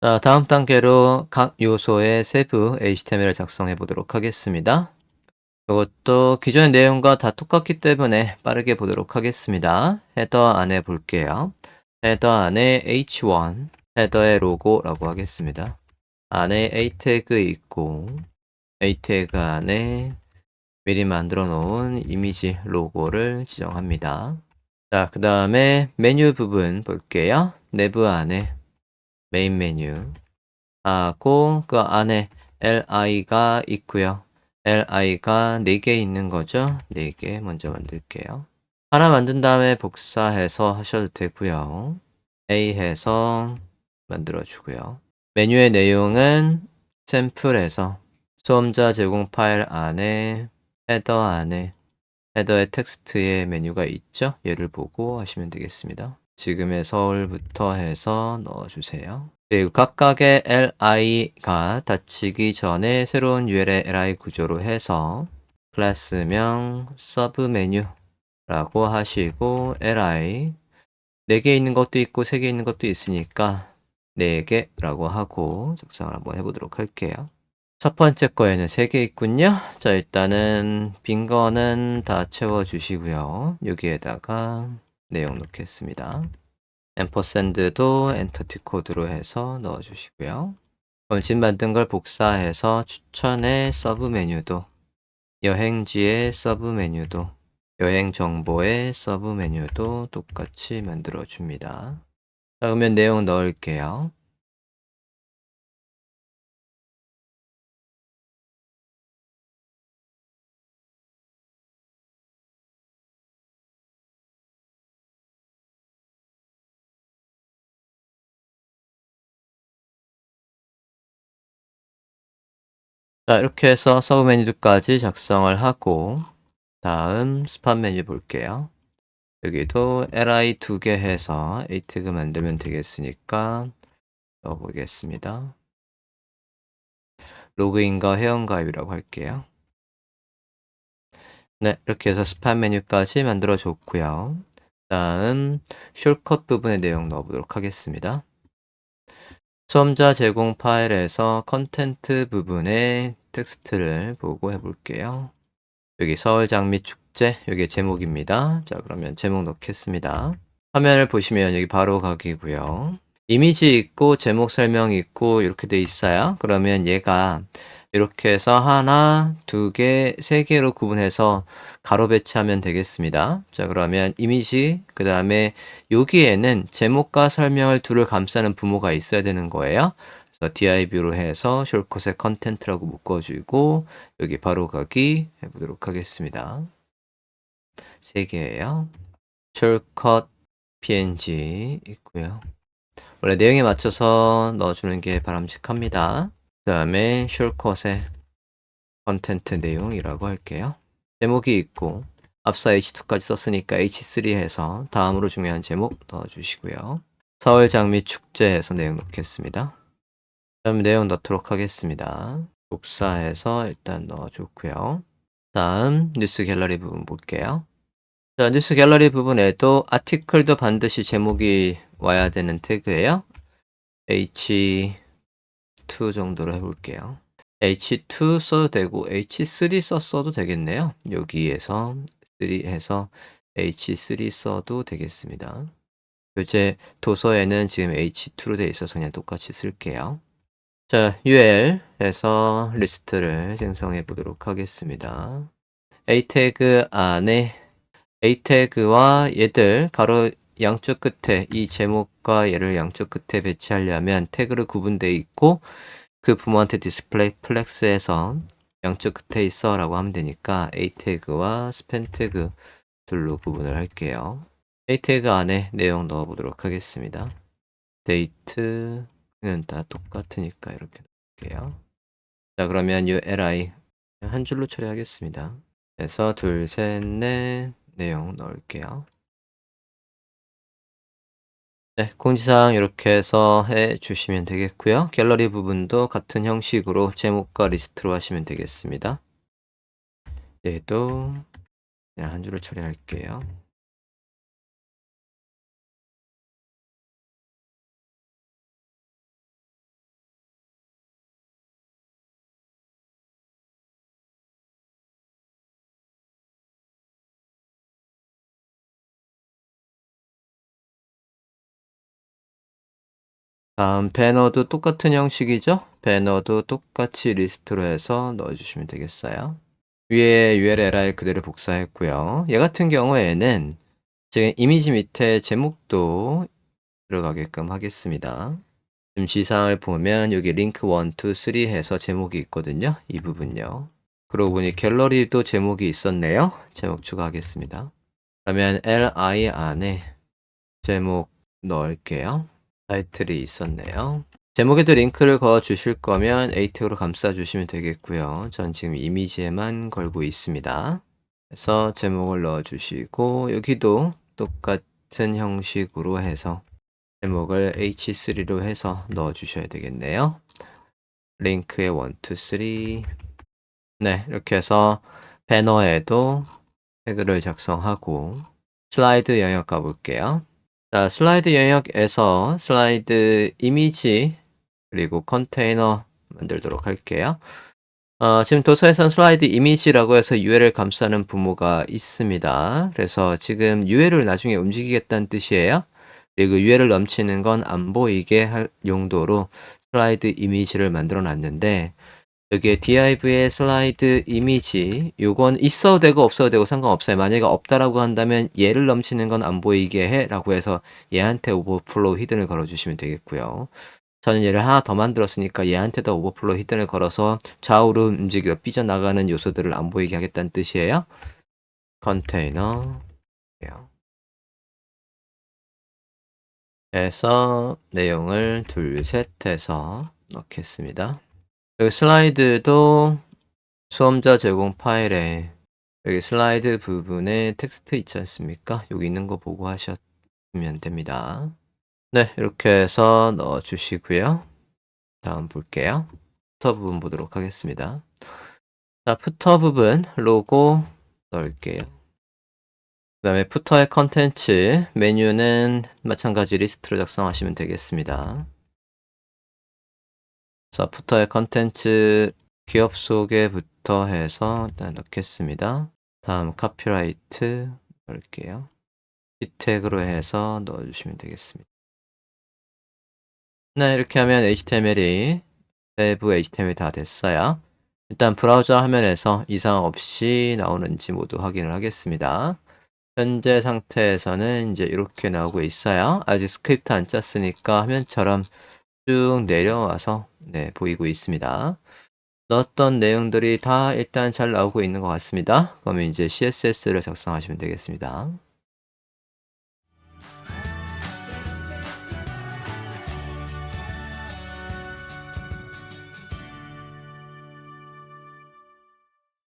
자, 다음 단계로 각 요소의 세부 HTML을 작성해 보도록 하겠습니다. 이것도 기존의 내용과 다 똑같기 때문에 빠르게 보도록 하겠습니다. 헤더 안에 볼게요. 헤더 안에 h1, 헤더의 로고라고 하겠습니다. 안에 a 태그 있고, a 태그 안에 미리 만들어 놓은 이미지 로고를 지정합니다. 자, 그 다음에 메뉴 부분 볼게요. 내부 안에 메인 메뉴 하고 그 안에 li가 있고요. li가 4개 있는 거죠. 4개 먼저 만들게요. 하나 만든 다음에 복사해서 하셔도 되고요. A 해서 만들어 주고요. 메뉴의 내용은 샘플에서 수험자 제공 파일 안에 헤더 안에 헤더의 텍스트에 메뉴가 있죠. 얘를 보고 하시면 되겠습니다. 지금의 서울부터 해서 넣어주세요. 그리고 각각의 li가 닫히기 전에 새로운 URL의 li 구조로 해서 클래스명 서브메뉴라고 하시고 li 4개 있는 것도 있고 3개 있는 것도 있으니까 4개라고 하고 작성을 한번 해보도록 할게요. 첫 번째 거에는 3개 있군요. 자, 일단은 빈 거는 다 채워주시고요. 여기에다가 내용 넣겠습니다. 앰퍼샌드도 엔터티 코드로 해서 넣어주시고요. 원심 만든 걸 복사해서 추천의 서브 메뉴도, 여행지의 서브 메뉴도, 여행 정보의 서브 메뉴도 똑같이 만들어 줍니다. 자, 그러면 내용 넣을게요. 자, 이렇게 해서 서브 메뉴까지 작성을 하고 다음 스팟 메뉴 볼게요. 여기도 li 2개 해서 a 태그 만들면 되겠으니까 넣어보겠습니다. 로그인과 회원가입이라고 할게요. 네, 이렇게 해서 스팟 메뉴까지 만들어 줬고요. 다음 숄컷 부분의 내용 넣어보도록 하겠습니다. 수험자 제공 파일에서 컨텐트 부분의 텍스트를 보고 해볼게요. 여기 서울 장미 축제, 여기 제목입니다. 자, 그러면 제목 넣겠습니다. 화면을 보시면 여기 바로 가기고요. 이미지 있고 제목 설명 있고 이렇게 돼 있어요. 그러면 얘가 이렇게 해서 하나, 두 개, 세 개로 구분해서 가로 배치하면 되겠습니다. 자, 그러면 이미지, 그 다음에 여기에는 제목과 설명을 둘을 감싸는 부모가 있어야 되는 거예요. 그래서 div로 해서 숄컷의 컨텐트라고 묶어주고 여기 바로 가기 해보도록 하겠습니다. 세 개예요. 숄컷 png 있고요. 원래 내용에 맞춰서 넣어주는 게 바람직합니다. 그 다음에 숄컷의 컨텐트 내용이라고 할게요. 제목이 있고 앞서 H2까지 썼으니까 H3 해서 다음으로 중요한 제목 넣어주시고요. 서울 장미 축제에서 내용 넣겠습니다. 다음 내용 넣도록 하겠습니다. 복사해서 일단 넣어줬고요. 다음 뉴스 갤러리 부분 볼게요. 자, 뉴스 갤러리 부분에도 아티클도 반드시 제목이 와야 되는 태그예요. H2 정도로 해볼게요. H2 써도 되고 H3 썼어도 되겠네요. 여기에서 3 해서 H3 써도 되겠습니다. 교재 도서에는 지금 H2로 되어 있어서 그냥 똑같이 쓸게요. 자, UL 해서 리스트를 생성해 보도록 하겠습니다. A 태그 안에 A 태그와 얘들 가로 양쪽 끝에 이 제목과 얘를 양쪽 끝에 배치하려면 태그를 구분되어 있고 그 부모한테 디스플레이 플렉스에서 양쪽 끝에 있어 라고 하면 되니까 A 태그와 스팬 태그 둘로 구분을 할게요. A 태그 안에 내용 넣어 보도록 하겠습니다. 데이트는 다 똑같으니까 이렇게 넣을게요. 자, 그러면 ULI 한 줄로 처리하겠습니다. 그래서 둘, 셋, 넷 내용 넣을게요. 네, 공지사항 이렇게 해서 해 주시면 되겠고요. 갤러리 부분도 같은 형식으로 제목과 리스트로 하시면 되겠습니다. 얘도 그냥 한 줄로 처리할게요. 다음 배너도 똑같은 형식이죠? 배너도 똑같이 리스트로 해서 넣어 주시면 되겠어요. 위에 URL 그대로 복사했고요. 얘 같은 경우에는 지금 이미지 밑에 제목도 들어가게끔 하겠습니다. 지금 지상을 보면 여기 링크 1, 2, 3 해서 제목이 있거든요. 이 부분요. 그러고 보니 갤러리도 제목이 있었네요. 제목 추가하겠습니다. 그러면 li 안에 제목 넣을게요. 타이틀이 있었네요. 제목에도 링크를 걸어 주실 거면 a 태그로 감싸 주시면 되겠고요. 전 지금 이미지에만 걸고 있습니다. 그래서 제목을 넣어 주시고 여기도 똑같은 형식으로 해서 제목을 h3로 해서 넣어 주셔야 되겠네요. 링크에 1, 2, 3 네, 이렇게 해서 배너에도 태그를 작성하고 슬라이드 영역 가볼게요. 자, 슬라이드 영역에서 슬라이드 이미지 그리고 컨테이너 만들도록 할게요. 지금 도서에선 슬라이드 이미지라고 해서 UL을 감싸는 부모가 있습니다. 그래서 지금 UL을 나중에 움직이겠다는 뜻이에요. 그리고 UL을 넘치는 건 안 보이게 할 용도로 슬라이드 이미지를 만들어 놨는데 여기에 div의 슬라이드 이미지 요건 있어도 되고 없어도 되고 상관없어요. 만약에 없다라고 한다면 얘를 넘치는 건 안 보이게 해 라고 해서 얘한테 오버플로우 히든을 걸어주시면 되겠고요. 저는 얘를 하나 더 만들었으니까 얘한테도 오버플로우 히든을 걸어서 좌우로 움직여 삐져나가는 요소들을 안 보이게 하겠다는 뜻이에요. 컨테이너 해서 내용을 둘, 셋 해서 넣겠습니다. 여기 슬라이드도 수험자 제공 파일에 여기 슬라이드 부분에 텍스트 있지 않습니까? 여기 있는 거 보고 하셨으면 됩니다. 네, 이렇게 해서 넣어 주시고요. 다음 볼게요. 푸터 부분 보도록 하겠습니다. 자, 푸터 부분 로고 넣을게요. 그 다음에 푸터의 컨텐츠 메뉴는 마찬가지 리스트로 작성하시면 되겠습니다. 자, 푸터의 컨텐츠 기업 소개부터 해서 일단 넣겠습니다. 다음 카피라이트 넣을게요. 태그로 해서 넣어주시면 되겠습니다. 네, 이렇게 하면 HTML이 내부 HTML이 다 됐어요. 일단 브라우저 화면에서 이상 없이 나오는지 모두 확인을 하겠습니다. 현재 상태에서는 이제 이렇게 나오고 있어요. 아직 스크립트 안 짰으니까 화면처럼 쭉 내려와서 네, 보이고 있습니다. 넣었던 내용들이 다 일단 잘 나오고 있는 것 같습니다. 그러면 이제 CSS를 작성하시면 되겠습니다.